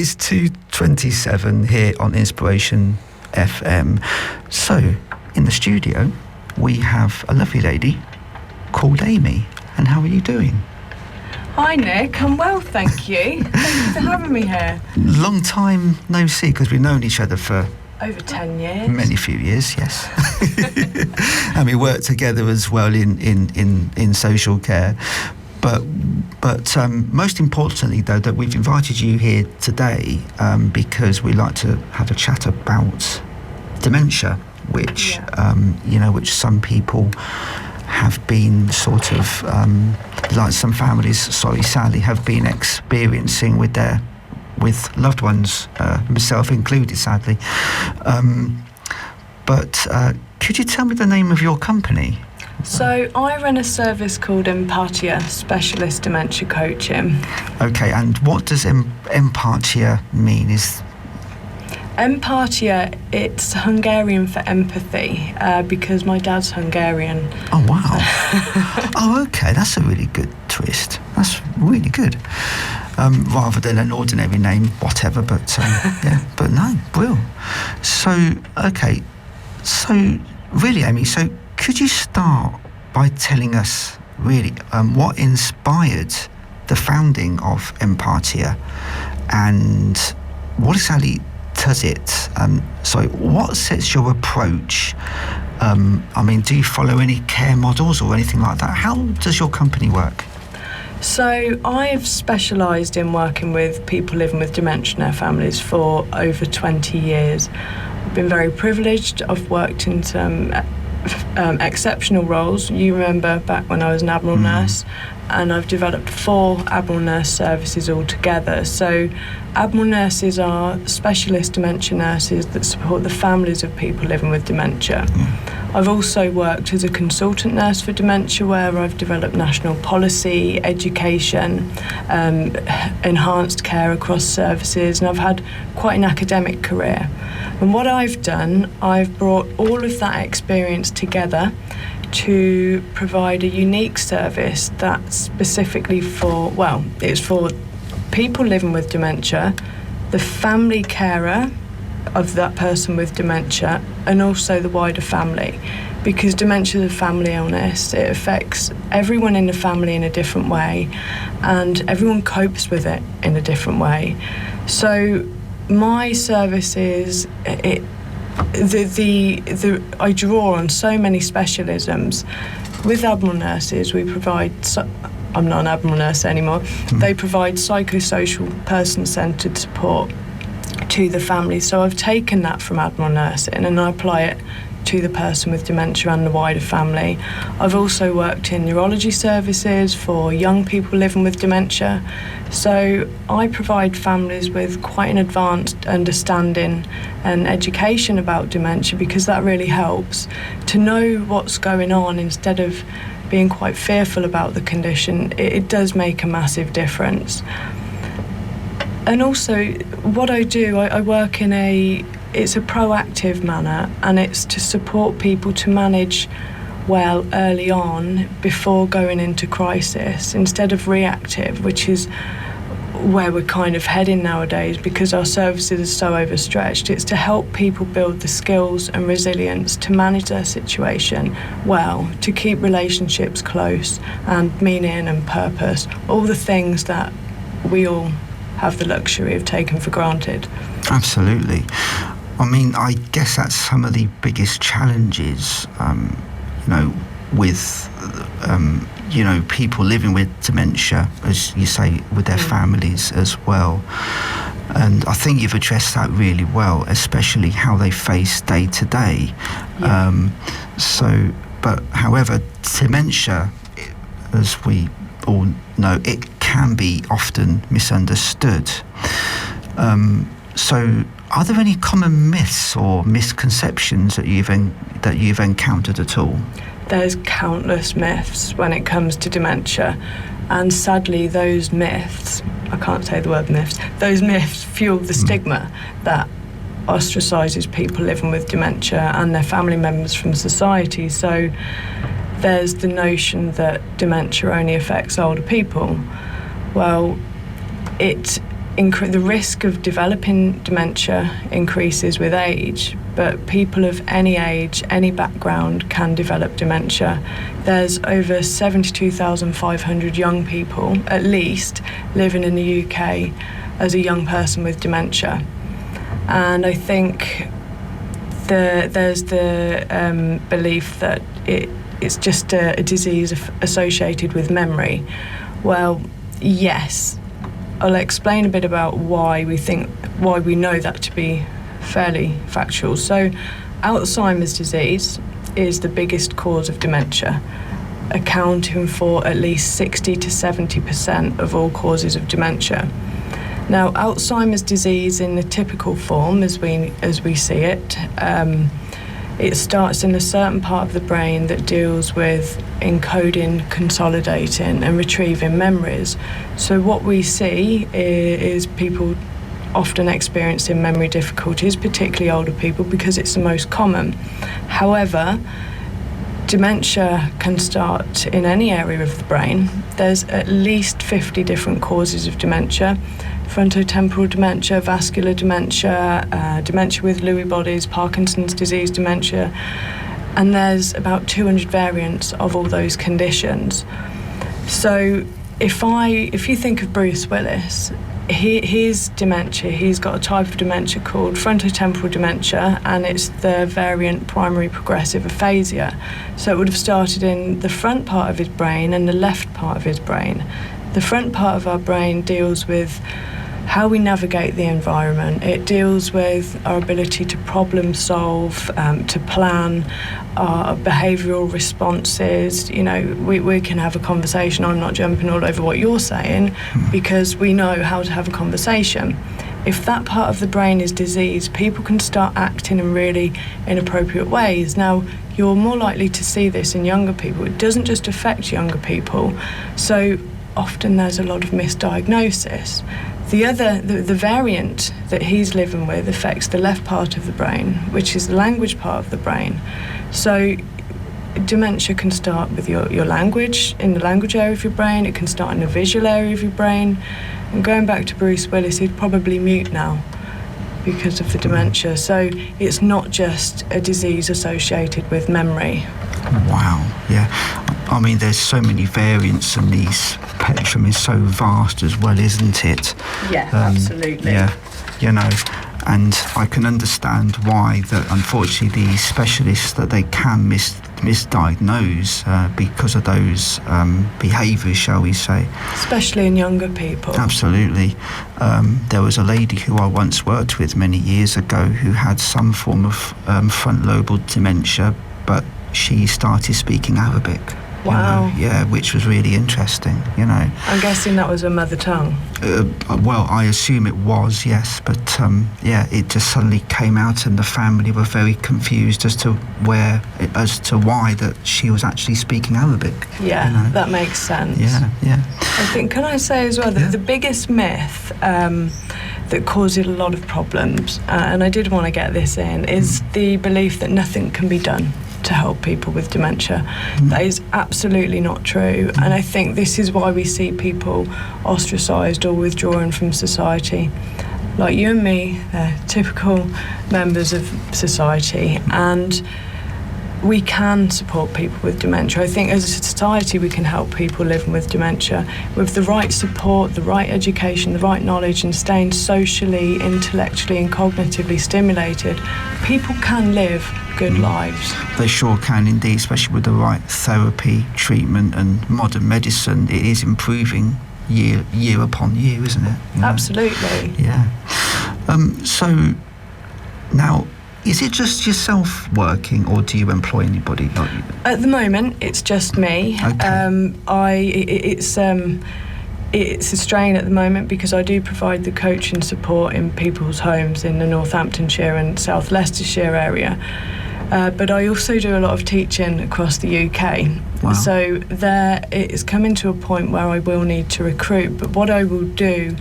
It's 2:27 here on Inspiration FM. So, in the studio, we have a lovely lady called Amy. And how are you doing? Hi Nick, I'm well, thank you. Thank you for having me here. Long time no see, because we've known each other for over 10 years. Many few years, yes. And we work together as well in social care. But most importantly, though, that we've invited you here today because we like to have a chat about dementia, which which some people have been sort of like some families, sadly, have been experiencing with loved ones, myself included, sadly. But could you tell me the name of your company? So I run a service called Empatia Specialist Dementia Coaching. Okay, and what does Empátia mean? Empátia, it's Hungarian for empathy, because my dad's Hungarian. Oh, wow. Oh, okay, that's a really good twist. That's really good. Rather than an ordinary name, whatever, but yeah, but no, Brill. So, okay, so really, Amy, so could you start by telling us really what inspired the founding of Empátia and what exactly does it? What sets your approach? Do you follow any care models or anything like that? How does your company work? So I've specialised in working with people living with dementia in their families for over 20 years. I've been very privileged. I've worked in some exceptional roles. You remember back when I was an Admiral nurse, and I've developed 4 Admiral nurse services altogether. So Admiral nurses are specialist dementia nurses that support the families of people living with dementia. I've also worked as a consultant nurse for dementia, where I've developed national policy, education, enhanced care across services, and I've had quite an academic career. And what I've done, I've brought all of that experience together to provide a unique service that's specifically it's for people living with dementia, the family carer of that person with dementia, and also the wider family. Because dementia is a family illness, it affects everyone in the family in a different way, and everyone copes with it in a different way. So my service is I draw on so many specialisms. With Admiral nurses, we provide. I'm not an Admiral nurse anymore. They provide psychosocial, person-centred support to the family. So I've taken that from Admiral nursing and I apply it to the person with dementia and the wider family. I've also worked in neurology services for young people living with dementia. So I provide families with quite an advanced understanding and education about dementia, because that really helps to know what's going on instead of being quite fearful about the condition. It does make a massive difference. And also what I do, I work in it's a proactive manner, and it's to support people to manage well early on before going into crisis, instead of reactive, which is where we're kind of heading nowadays because our services are so overstretched. It's to help people build the skills and resilience to manage their situation well, to keep relationships close and meaning and purpose, all the things that we all have the luxury of taking for granted. Absolutely. I guess that's some of the biggest challenges, with, people living with dementia, as you say, with their families as well. And I think you've addressed that really well, especially how they face day to day. But however, dementia, as we all know, it can be often misunderstood. So are there any common myths or misconceptions that you've encountered at all? There's countless myths when it comes to dementia, and sadly those myths, I can't say the word myths, those myths fuel the stigma that ostracises people living with dementia and their family members from society. So there's the notion that dementia only affects older people. Well, it the risk of developing dementia increases with age, but people of any age, any background can develop dementia. There's over 72,500 young people, at least, living in the UK as a young person with dementia. And I think there's the belief that it's just a disease associated with memory. Well, yes. I'll explain a bit about why we know that to be fairly factual. So, Alzheimer's disease is the biggest cause of dementia, accounting for at least 60 to 70% of all causes of dementia. Now, Alzheimer's disease in the typical form, as we see it, it starts in a certain part of the brain that deals with encoding, consolidating and retrieving memories. So what we see is people often experiencing memory difficulties, particularly older people, because it's the most common. However, dementia can start in any area of the brain. There's at least 50 different causes of dementia: frontotemporal dementia, vascular dementia, dementia with Lewy bodies, Parkinson's disease dementia, and there's about 200 variants of all those conditions. So if you think of Bruce Willis, his dementia, he's got a type of dementia called frontotemporal dementia, and it's the variant primary progressive aphasia. So it would have started in the front part of his brain and the left part of his brain. The front part of our brain deals with how we navigate the environment. It deals with our ability to problem solve, to plan, our behavioural responses. You know, we can have a conversation. I'm not jumping all over what you're saying because we know how to have a conversation. If that part of the brain is diseased, people can start acting in really inappropriate ways. Now, you're more likely to see this in younger people. It doesn't just affect younger people. So often there's a lot of misdiagnosis. The variant that he's living with affects the left part of the brain, which is the language part of the brain. So dementia can start with your language, in the language area of your brain. It can start in the visual area of your brain. And going back to Bruce Willis, he'd probably mute now because of the dementia. So it's not just a disease associated with memory. Wow, yeah. I mean, there's so many variants, and the spectrum is so vast as well, isn't it? Yeah, absolutely. Yeah, you know, and I can understand why that unfortunately the specialists that they can misdiagnose because of those behaviours, shall we say. Especially in younger people. Absolutely. There was a lady who I once worked with many years ago who had some form of front-lobal dementia, but she started speaking Arabic. Wow. You know? Yeah, which was really interesting, you know. I'm guessing that was her mother tongue. Well, I assume it was, yes, but yeah, it just suddenly came out, and the family were very confused as to why that she was actually speaking Arabic. Yeah, you know? That makes sense. Yeah. I think, can I say as well, that the biggest myth that causes a lot of problems, and I did want to get this in, is the belief that nothing can be done to help people with dementia. That is absolutely not true, and I think this is why we see people ostracised or withdrawn from society. Like you and me, they're typical members of society, and we can support people with dementia. I think as a society we can help people living with dementia with the right support, the right education, the right knowledge, and staying socially, intellectually and cognitively stimulated. People can live good lives. They sure can indeed, especially with the right therapy, treatment and modern medicine. It is improving year upon year, isn't it? You know? Absolutely. Yeah. So now, is it just yourself working, or do you employ anybody? At the moment, it's just me. Okay. It's a strain at the moment because I do provide the coaching support in people's homes in the Northamptonshire and South Leicestershire area. But I also do a lot of teaching across the UK. Wow. So it's coming to a point where I will need to recruit. But what I will do,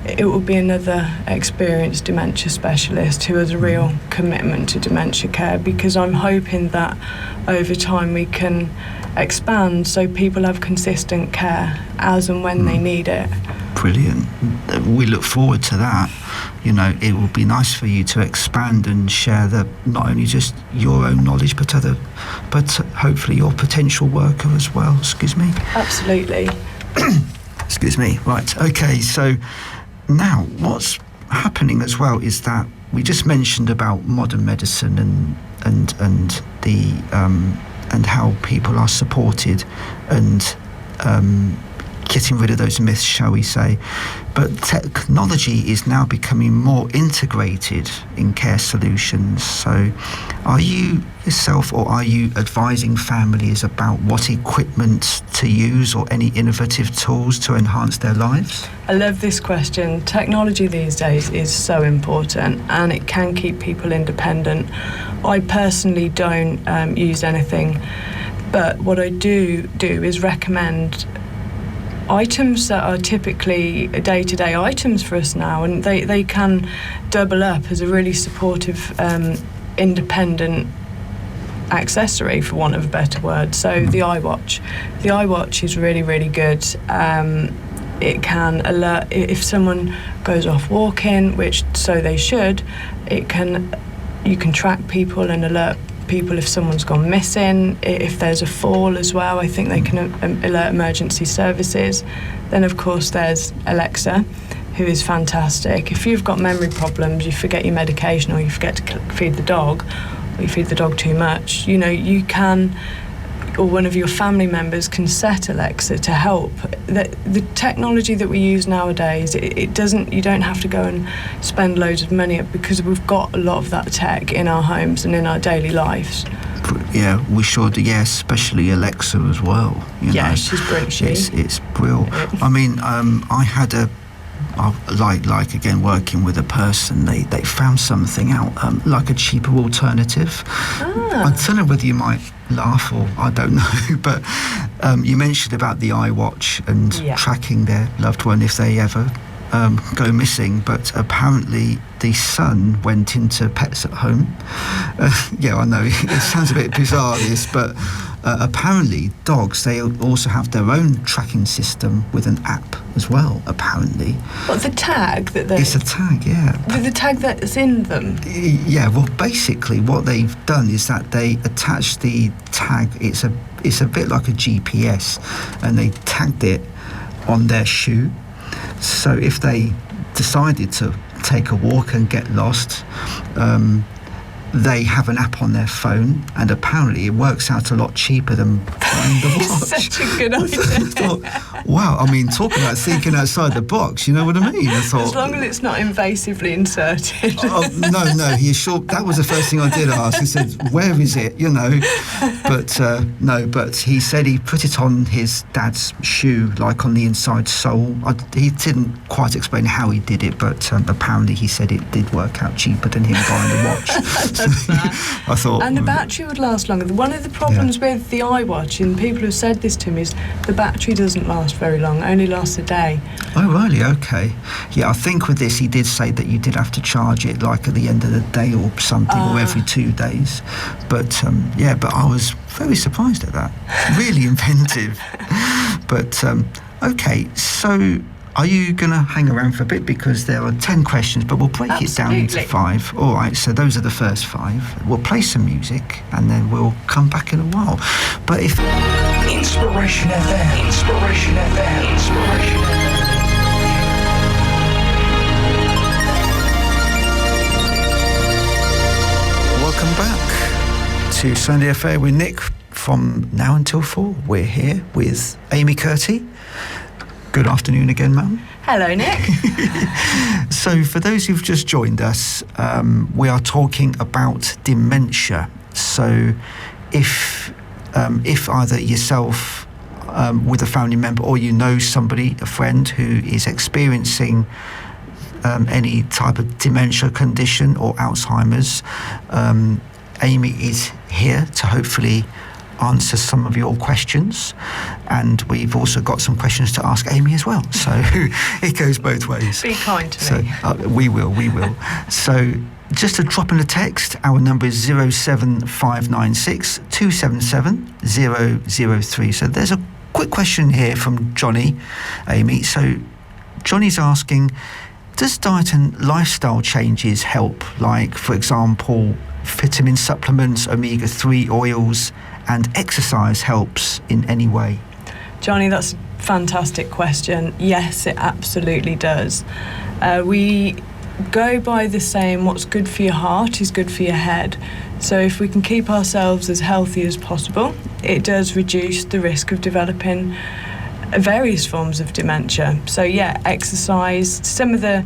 it will be another experienced dementia specialist who has a real commitment to dementia care, because I'm hoping that over time we can expand so people have consistent care as and when they need it. Brilliant. We look forward to that. You know, it will be nice for you to expand and share not only just your own knowledge, but hopefully your potential worker as well. Excuse me. Absolutely. Excuse me. Right. Okay. So now what's happening as well is that we just mentioned about modern medicine and how people are supported and getting rid of those myths, shall we say. But technology is now becoming more integrated in care solutions. So are you yourself, or are you advising families about what equipment to use or any innovative tools to enhance their lives? I love this question. Technology these days is so important, and it can keep people independent. I personally don't use anything, but what I do is recommend items that are typically day-to-day items for us now, and they can double up as a really supportive, independent accessory, for want of a better word. So the iWatch is really, really good. It can alert if someone goes off walking, which so they should. You can track people and alert people if someone's gone missing. If there's a fall as well, I think they can alert emergency services. Then of course there's Alexa, who is fantastic. If you've got memory problems, you forget your medication, or you forget to feed the dog, or you feed the dog too much, you can, or one of your family members can set Alexa to help. The technology that we use nowadays, you don't have to go and spend loads of money, because we've got a lot of that tech in our homes and in our daily lives. Yeah, we should. Yeah, especially Alexa as well. She's brilliant. It's brilliant. I mean, I had like again, working with a person, they found something out, like a cheaper alternative. I don't know whether you might laugh or I don't know, but you mentioned about the iWatch and tracking their loved one if they ever go missing, but apparently the son went into Pets at Home. I know it sounds a bit bizarre, this, but apparently dogs, they also have their own tracking system with an app as well, apparently. What, the tag that they... It's a tag, yeah. The tag that's in them? Yeah, well, basically what they've done is that they attach the tag, it's a bit like a GPS, and they tagged it on their shoe. So if they decided to take a walk and get lost, they have an app on their phone, and apparently it works out a lot cheaper than buying the watch. Such a good idea. I thought, wow, I mean, talking about thinking outside the box, you know what I mean? I thought, as long as it's not invasively inserted. No, he assured, that was the first thing I did ask. He said, where is it, But no, but he said he put it on his dad's shoe, like on the inside sole. He didn't quite explain how he did it, but apparently he said it did work out cheaper than him buying the watch. I thought, and the battery would last longer. One of the problems with the iWatch, and people have said this to me, is the battery doesn't last very long, only lasts a day. Oh, really? Okay. Yeah, I think with this he did say that you did have to charge it like at the end of the day or something, or every 2 days. But but I was very surprised at that. Really inventive. But okay, so are you going to hang around for a bit, because there are 10 questions, but we'll break it down into 5. All right, so those are the first 5. We'll play some music and then we'll come back in a while. But if... Inspiration FM, Inspiration FM, Inspiration FM. Welcome back to Sunday Affair with Nick from now until 4. We're here with Amy Kerti. Good afternoon again, ma'am. Hello, Nick. So for those who've just joined us, we are talking about dementia. So if either yourself with a family member, or somebody, a friend who is experiencing any type of dementia condition or Alzheimer's, Amy is here to hopefully answer some of your questions, and we've also got some questions to ask Amy as well, so it goes both ways. Be kind to me. We will. So just to drop in a text, our number is 07596 277 003. So there's a quick question here from Johnny, Amy. So Johnny's asking, does diet and lifestyle changes help? Like, for example, vitamin supplements, omega-3 oils, and exercise helps in any way? Johnny, that's a fantastic question. Yes, it absolutely does. We go by the saying, what's good for your heart is good for your head. So if we can keep ourselves as healthy as possible, it does reduce the risk of developing various forms of dementia. So yeah, exercise, some of the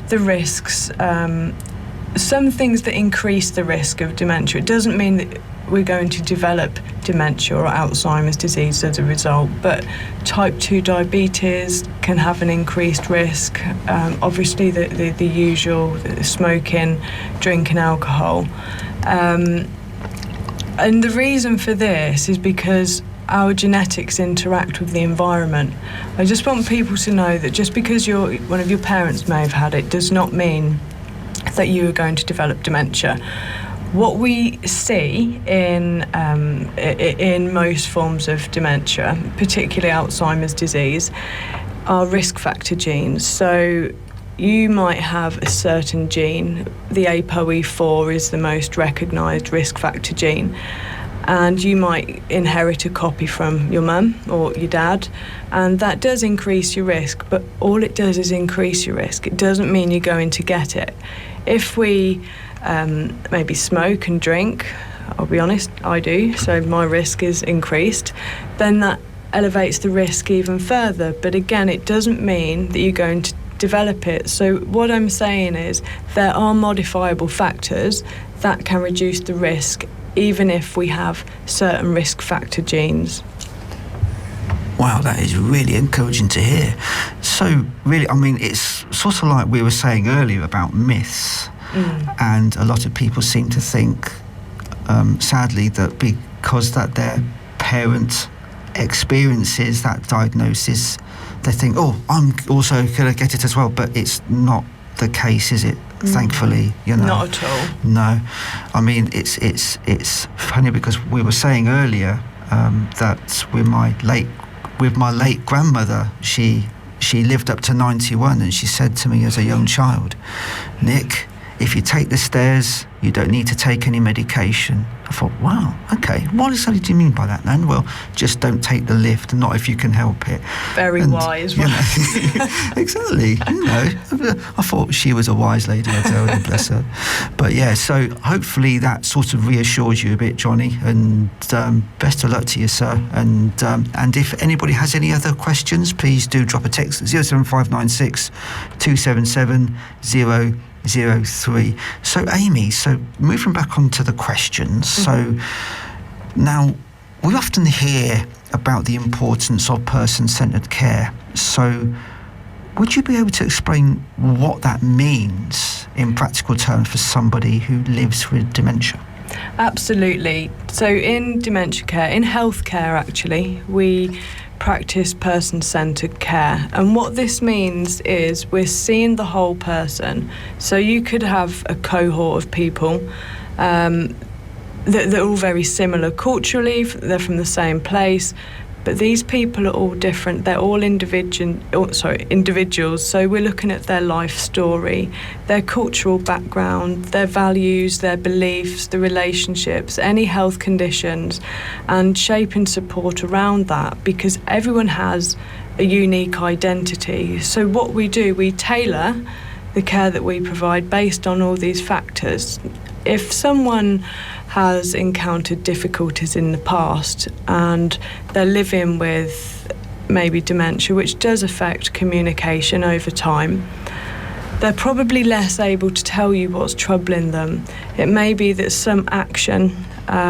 risks, some things that increase the risk of dementia. It doesn't mean that we're going to develop dementia or Alzheimer's disease as a result, but type 2 diabetes can have an increased risk. Obviously the usual, the smoking, drinking alcohol. And the reason for this is because our genetics interact with the environment. I just want people to know that just because one of your parents may have had it does not mean that you are going to develop dementia. What we see in most forms of dementia, particularly Alzheimer's disease, are risk factor genes. So you might have a certain gene. The ApoE4 is the most recognised risk factor gene. And you might inherit a copy from your mum or your dad, and that does increase your risk, but all it does is increase your risk. It doesn't mean you're going to get it. If we maybe smoke and drink, I'll be honest, I do, so my risk is increased, then that elevates the risk even further. But again, it doesn't mean that you're going to develop it. So what I'm saying is there are modifiable factors that can reduce the risk even if we have certain risk factor genes. Wow, that is really encouraging to hear. So really, I mean, it's sort of like we were saying earlier about myths. And a lot of people seem to think, sadly, that because that their parent experiences that diagnosis, they think, oh, I'm also going to get it as well. But it's not the case, is it? Thankfully, you know. Not at all. No. I mean, it's funny because we were saying earlier that with my late grandmother, she lived up to 91, and she said to me as a young child, Nick, if you take the stairs, you don't need to take any medication. I thought, wow, okay, what exactly do you mean by that, Nan? Well, just don't take the lift, not if you can help it. Very wise. You know, exactly, you know. I thought she was a wise lady, I tell you, bless her. But yeah, so hopefully that sort of reassures you a bit, Johnny, and best of luck to you, sir. And if anybody has any other questions, please do drop a text at 07596 277 003. So Amy, so moving back onto the questions, so now we often hear about the importance of person-centred care. So would you be able to explain what that means in practical terms for somebody who lives with dementia? Absolutely. So in dementia care, in healthcare actually, we practice person-centred care, and what this means is we're seeing the whole person. So you could have a cohort of people that are all very similar culturally, they're from the same place, but these people are all different. They're all individuals. So we're looking at their life story, their cultural background, their values, their beliefs, the relationships, any health conditions, and shaping support around that, because everyone has a unique identity. So what we do, we tailor the care that we provide based on all these factors. If someone has encountered difficulties in the past and they're living with maybe dementia, which does affect communication over time, they're probably less able to tell you what's troubling them. It may be that some action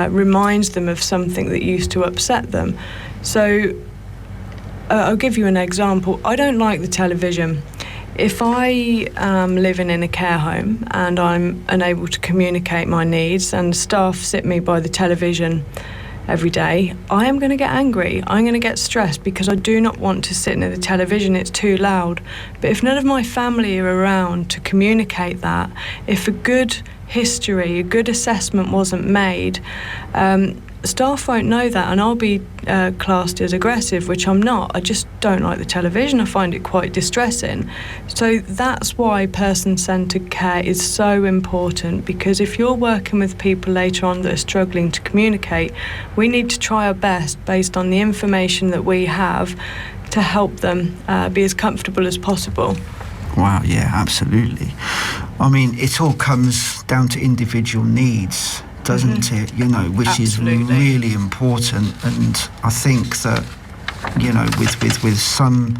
reminds them of something that used to upset them. So I'll give you an example. I don't like the television. If I am living in a care home and I'm unable to communicate my needs and staff sit me by the television every day, I am going to get angry. I'm going to get stressed because I do not want to sit near the television. It's too loud. But if none of my family are around to communicate that, if a good history, a good assessment wasn't made, staff won't know that, and I'll be classed as aggressive, which I'm not. I just don't like the television. I find it quite distressing. So that's why person-centred care is so important, because if you're working with people later on that are struggling to communicate, we need to try our best based on the information that we have to help them be as comfortable as possible. Wow, yeah, absolutely. I mean, it all comes down to individual needs, doesn't it? You know, which Absolutely. is really important. And I think that, you know, with some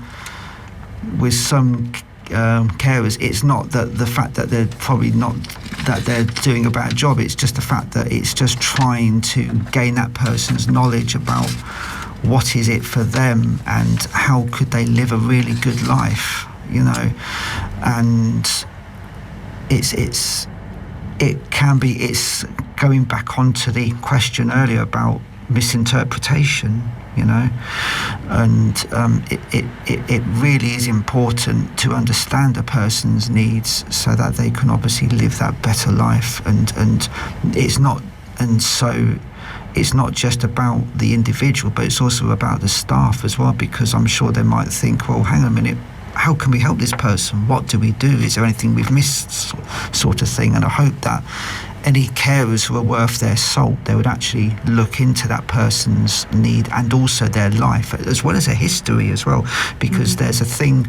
carers, it's not that the fact that they're probably not that they're doing a bad job. It's just the fact that it's just trying to gain that person's knowledge about what is it for them and how could they live a really good life. You know, and it's going back onto the question earlier about misinterpretation, you know, and it really is important to understand a person's needs so that they can obviously live that better life, and it's not just about the individual, but it's also about the staff as well, because I'm sure they might think, well, hang on a minute, how can we help this person? What do we do? Is there anything we've missed, sort of thing? And I hope that any carers who are worth their salt, they would actually look into that person's need and also their life, as well as their history as well, because there's a thing,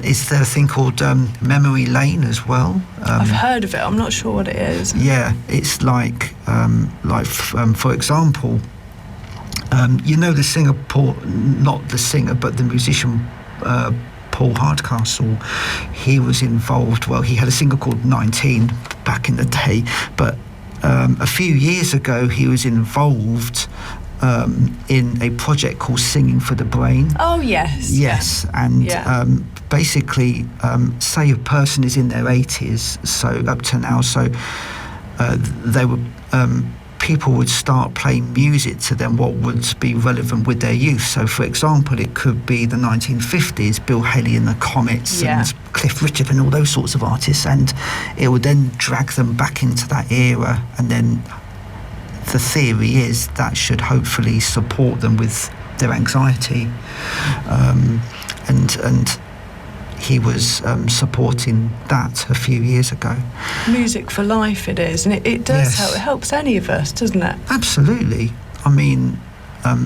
is there a thing called memory lane as well? I've heard of it, I'm not sure what it is. Yeah, it's like for example, you know the singer Paul, not the singer, but the musician Paul Hardcastle. He was involved, well, he had a single called 19 back in the day, but a few years ago he was involved in a project called Singing for the Brain. Oh, yes. Yes, and basically, say a person is in their 80s, so up to now, so they were... people would start playing music to them what would be relevant with their youth. So, for example, it could be the 1950s, Bill Haley and the Comets and Cliff Richard and all those sorts of artists, and it would then drag them back into that era, and then the theory is that should hopefully support them with their anxiety. And he was supporting that a few years ago. Music for life it is, and it does help. It helps any of us, doesn't it? Absolutely. I mean,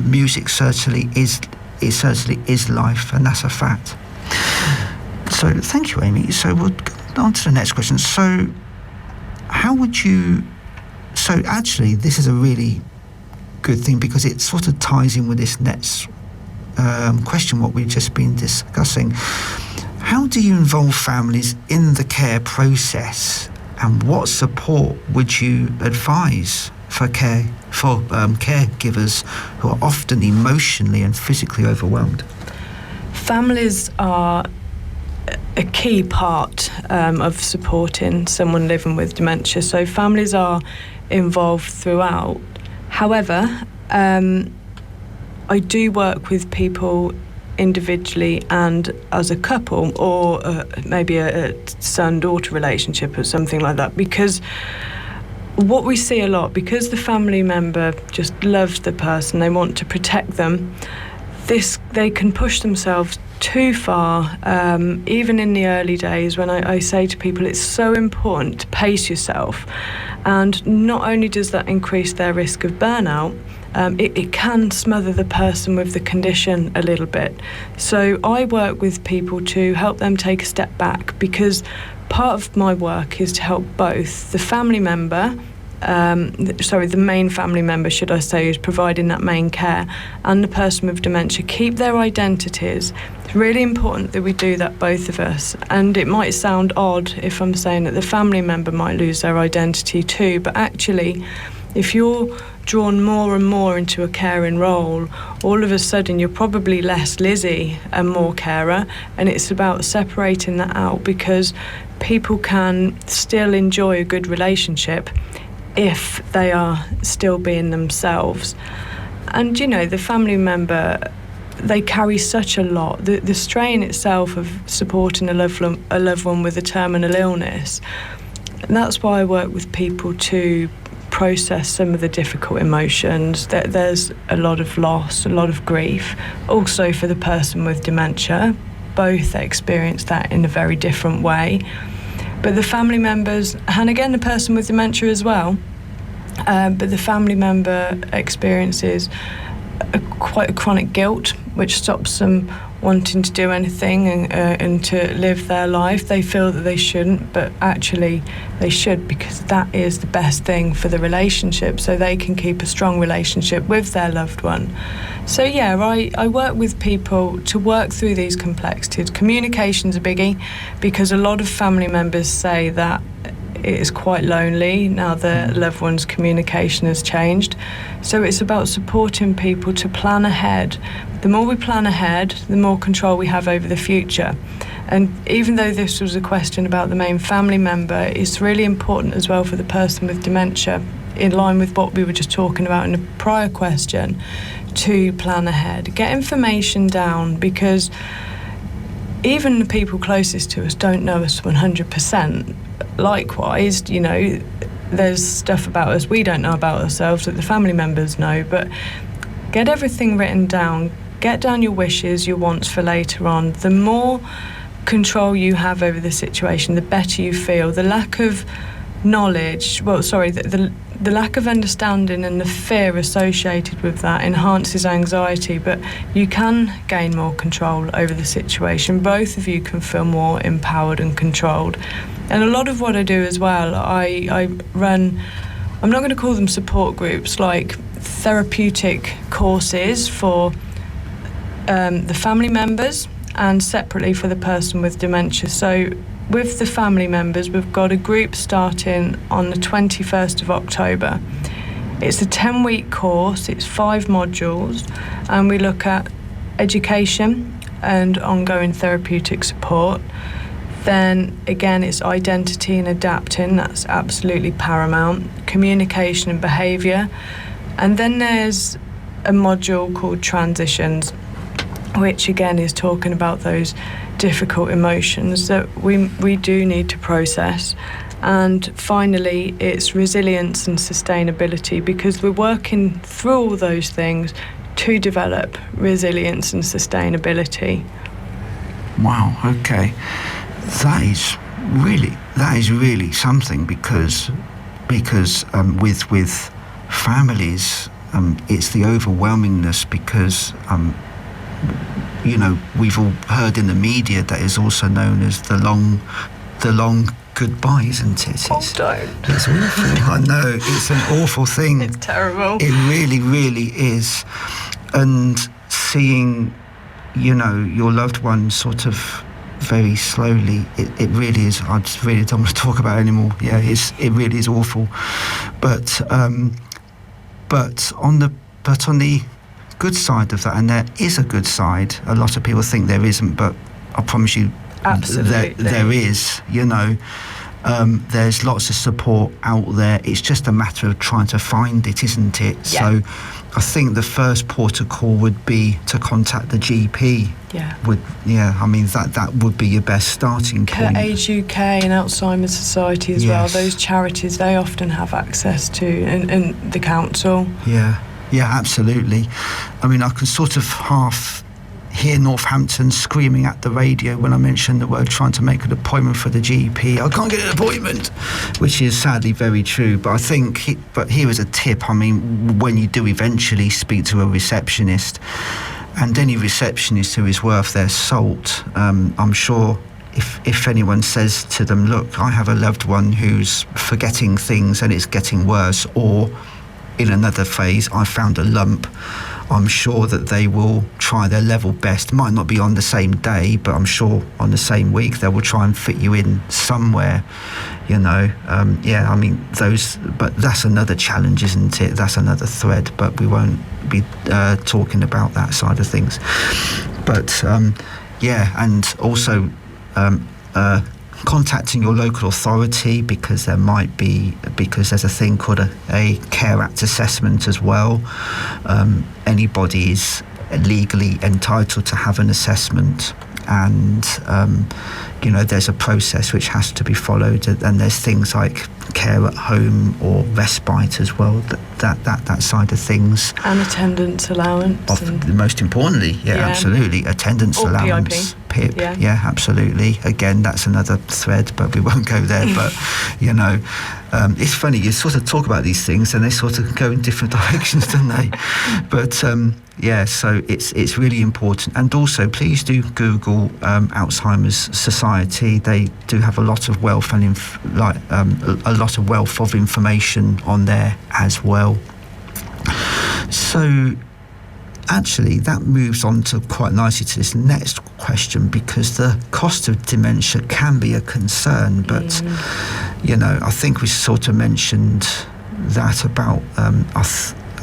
music certainly is life, and that's a fact. So thank you, Amy. So we'll go on to the next question. So how would you... So actually, this is a really good thing, because it sort of ties in with this next question, what we've just been discussing. How do you involve families in the care process, and what support would you advise for caregivers who are often emotionally and physically overwhelmed? Families are a key part of supporting someone living with dementia, so families are involved throughout. However, I do work with people individually and as a couple, or maybe a son-daughter relationship or something like that, because what we see a lot, because the family member just loves the person, they want to protect them, they can push themselves too far, even in the early days, when I say to people it's so important to pace yourself, and not only does that increase their risk of burnout, it can smother the person with the condition a little bit. So I work with people to help them take a step back, because part of my work is to help both the family member, the main family member, should I say, who's providing that main care, and the person with dementia keep their identities. It's really important that we do that, both of us. And it might sound odd if I'm saying that the family member might lose their identity too, but actually, if you're drawn more and more into a caring role, all of a sudden you're probably less Lizzie and more carer, and it's about separating that out, because people can still enjoy a good relationship if they are still being themselves. And you know, the family member, they carry such a lot. The strain itself of supporting a loved one with a terminal illness, And that's why I work with people to process some of the difficult emotions. There's a lot of loss, a lot of grief. Also for the person with dementia, both experience that in a very different way. But the family members, and again the person with dementia as well, but the family member experiences quite a chronic guilt, which stops them wanting to do anything and to live their life. They feel that they shouldn't, but actually they should, because that is the best thing for the relationship, so they can keep a strong relationship with their loved one. So yeah, I work with people to work through these complexities. Communication's a biggie, because a lot of family members say that it is quite lonely now their loved one's communication has changed. So it's about supporting people to plan ahead. The more we plan ahead, the more control we have over the future. And even though this was a question about the main family member, it's really important as well for the person with dementia, in line with what we were just talking about in the prior question, to plan ahead. Get information down, because even the people closest to us don't know us 100%. Likewise, there's stuff about us we don't know about ourselves that the family members know, but get everything written down. Get down your wishes, your wants for later on. The more control you have over the situation, the better you feel. The lack of knowledge, the lack of understanding and the fear associated with that enhances anxiety, but you can gain more control over the situation. Both of you can feel more empowered and controlled. And a lot of what I do as well, I run, I'm not going to call them support groups, like therapeutic courses for the family members and separately for the person with dementia. So with the family members, we've got a group starting on the 21st of October. It's a 10-week course, it's 5 modules, and we look at education and ongoing therapeutic support. Then again, it's identity and adapting, that's absolutely paramount, communication and behaviour. And then there's a module called transitions, which again is talking about those difficult emotions that we do need to process. And finally, it's resilience and sustainability, because we're working through all those things to develop resilience and sustainability. Wow, okay. That is really something, because with families, it's the overwhelmingness, because we've all heard in the media that is also known as the long goodbye, isn't it? Don't. It's awful. I know, it's an awful thing. It's terrible. It really, really is. And seeing, your loved one sort of very slowly, it really is. I just really don't want to talk about it anymore. Yeah, it really is awful. But on the good side of that, and there is a good side. A lot of people think there isn't, but I promise you, absolutely there is. There's lots of support out there. It's just a matter of trying to find it, isn't it? Yeah. So I think the first port of call would be to contact the GP. That would be your best starting point. Age UK and Alzheimer's Society as well. Those charities, they often have access to, and the council. Yeah, absolutely. I mean, I can sort of half hear Northampton screaming at the radio when I mention the word trying to make an appointment for the GP. I can't get an appointment, which is sadly very true. But I think, but here is a tip. I mean, when you do eventually speak to a receptionist, and any receptionist who is worth their salt, I'm sure if anyone says to them, look, I have a loved one who's forgetting things and it's getting worse, or in another phase, I found a lump, I'm sure that they will try their level best. Might not be on the same day, but I'm sure on the same week they will try and fit you in somewhere, but that's another challenge, isn't it? That's another thread, but we won't be talking about that side of things. But and also contacting your local authority, because there's a thing called a Care Act assessment as well. Anybody is legally entitled to have an assessment, and there's a process which has to be followed, and there's things like care at home or respite as well, that side of things, and attendance allowance, most importantly, absolutely, attendance or allowance, PIP. Yeah, absolutely. Again, that's another thread, but we won't go there. But it's funny, you sort of talk about these things and they sort of go in different directions, don't they? But so it's really important. And also, please do Google Alzheimer's Society. They do have a lot of wealth and a lot of wealth of information on there as well. So actually, that moves on to quite nicely to this next question, because the cost of dementia can be a concern. But I think we sort of mentioned that about I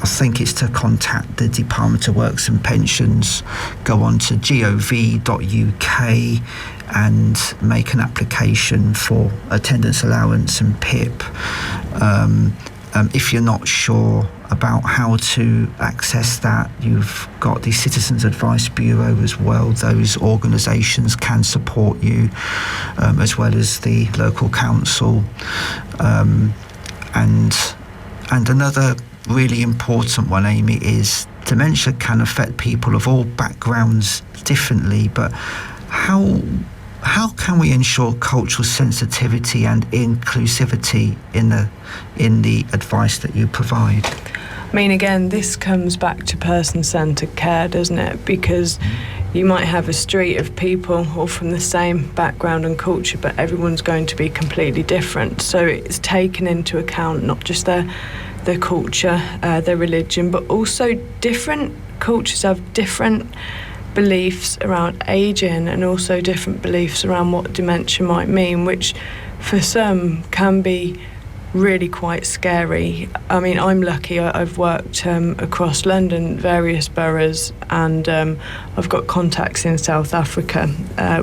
think it's to contact the Department of Works and Pensions, go on to gov.uk and make an application for attendance allowance and PIP. If you're not sure about how to access that, you've got the Citizens Advice Bureau as well. Those organisations can support you, as well as the local council. And another really important one, Amy, is dementia can affect people of all backgrounds differently, but how can we ensure cultural sensitivity and inclusivity in the advice that you provide? I mean, again, this comes back to person-centred care, doesn't it? Because you might have a street of people all from the same background and culture, but everyone's going to be completely different. So it's taken into account not just their culture, their religion, but also different cultures have different beliefs around ageing and also different beliefs around what dementia might mean, which for some can be really quite scary. I mean, I'm lucky. I've worked across London, various boroughs, and I've got contacts in South Africa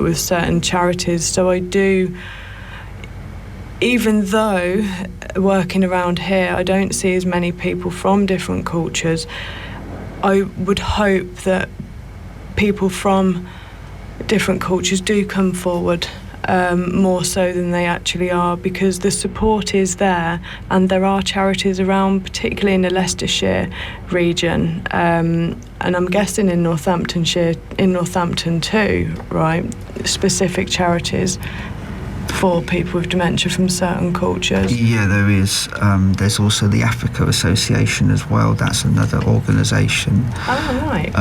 with certain charities. So I do, even though working around here, I don't see as many people from different cultures, I would hope that people from different cultures do come forward more so than they actually are, because the support is there, and there are charities around, particularly in the Leicestershire region, and I'm guessing in Northamptonshire, in Northampton too, right? Specific charities for people with dementia from certain cultures. Yeah, there is. There's also the Africa Association as well. That's another organisation. Oh, right.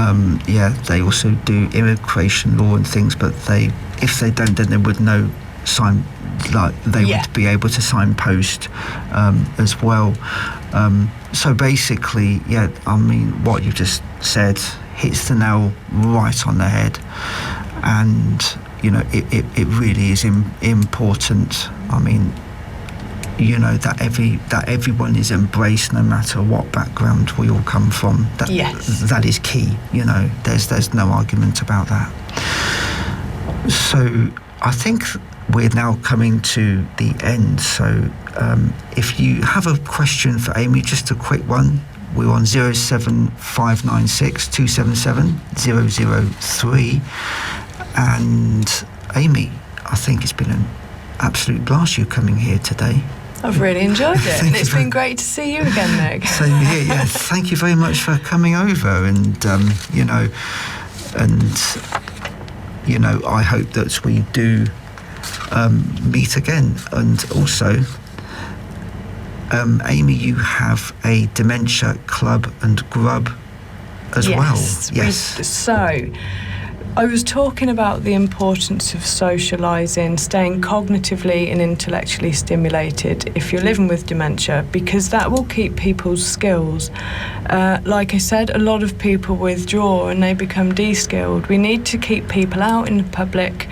Yeah, they also do immigration law and things, but if they don't, then they would would be able to signpost as well. So basically, I mean, what you just said hits the nail right on the head, and it really is important. I mean, that everyone is embraced, no matter what background we all come from. That is key. There's no argument about that. So I think we're now coming to the end. So if you have a question for Amy, just a quick one. We're on 07596 277 003. And Amy, I think it's been an absolute blast you coming here today. I've really enjoyed it, and it's been great to see you again, Nick. Same here, yeah. Thank you very much for coming over, and I hope that we do meet again. And also, Amy, you have a dementia club and Grub as well. Yes. So I was talking about the importance of socialising, staying cognitively and intellectually stimulated if you're living with dementia, because that will keep people's skills. Like I said, a lot of people withdraw and they become de-skilled. We need to keep people out in the public,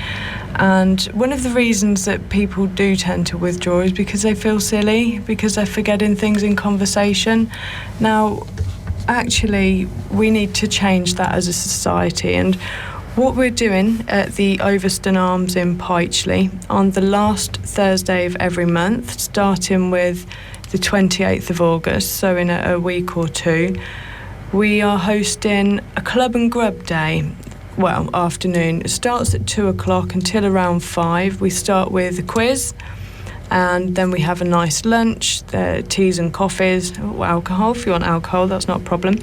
and one of the reasons that people do tend to withdraw is because they feel silly, because they're forgetting things in conversation. Now, actually, we need to change that as a society, and what we're doing at the Overstone Arms in Pytchley on the last Thursday of every month, starting with the 28th of August, so in a week or two, we are hosting a Club and Grub Day. afternoon. It starts at 2:00 until around 5. We start with a quiz, and then we have a nice lunch, teas and coffees, alcohol. If you want alcohol, that's not a problem.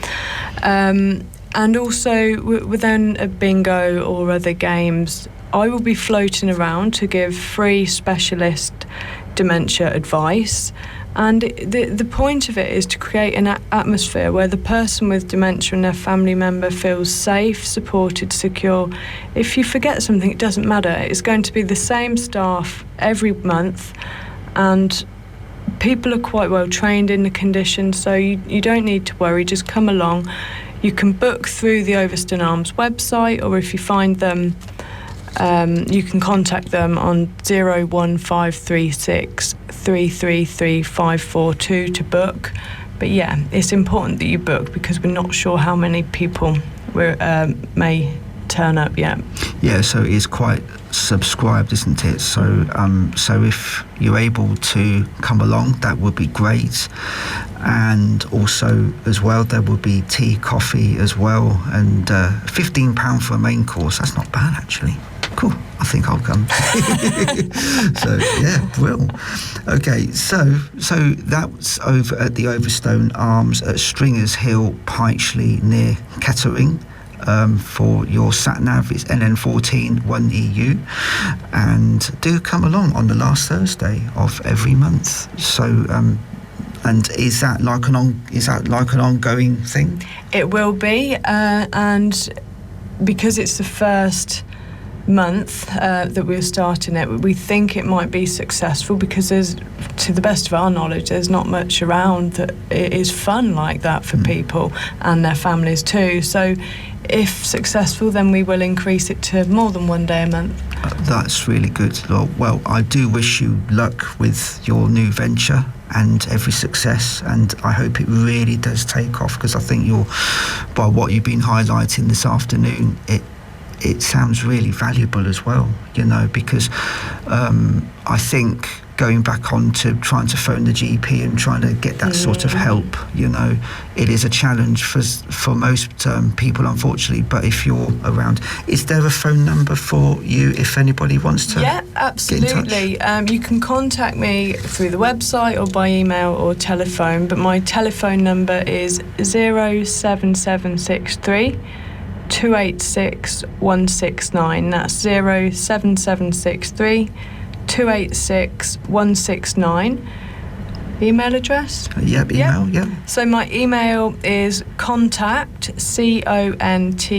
And also, within a bingo or other games, I will be floating around to give free specialist dementia advice. And the point of it is to create an atmosphere where the person with dementia and their family member feels safe, supported, secure. If you forget something, it doesn't matter. It's going to be the same staff every month, and people are quite well trained in the condition, so you don't need to worry. Just come along. You can book through the Overstone Arms website, or if you find them, you can contact them on 01536 333 542 to book. But yeah, it's important that you book because we're not sure how many people may turn up yet. Yeah, so it is quite subscribed, isn't it? So so if you're able to come along, that would be great. And also as well, there will be tea, coffee as well, and £15 for a main course. That's not bad, actually. Cool, I think I'll come. So yeah, will. Okay, so that's over at the Overstone Arms at Stringers Hill, Pytchley, near Kettering. For your sat-nav, it's NN14 1EU, and do come along on the last Thursday of every month. So, and is that like an ongoing thing? It will be, and because it's the first month that we're starting it, we think it might be successful because there's, to the best of our knowledge, there's not much around that it is fun like that for people and their families too. So if successful, then we will increase it to more than one day a month. That's really good. Well, I do wish you luck with your new venture and every success, and I hope it really does take off, because I think by what you've been highlighting this afternoon, it sounds really valuable as well, because I think going back on to trying to phone the GP and trying to get that sort of help, it is a challenge for most people, unfortunately. But if you're around, is there a phone number for you if anybody wants to absolutely. get in touch? You can contact me through the website or by email or telephone, but my telephone number is 07763 286 169. That's 07763 286 169. Email address? Email, yeah. So my email is contact, CONTACT,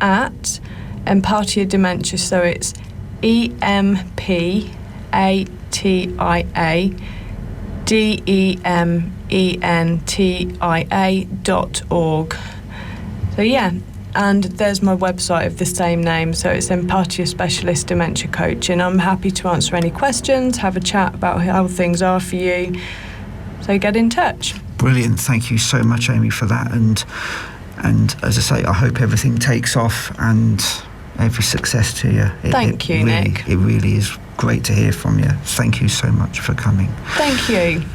at Empátia Dementia. So it's EMPATIADEMENTIA.org. So yeah, and there's my website of the same name, so it's Empatia Specialist Dementia Coaching. I'm happy to answer any questions, have a chat about how things are for you, so get in touch. Brilliant, thank you so much, Amy, for that, and as I say, I hope everything takes off and every success to you. Thank you, Nick. It really is great to hear from you. Thank you so much for coming. Thank you.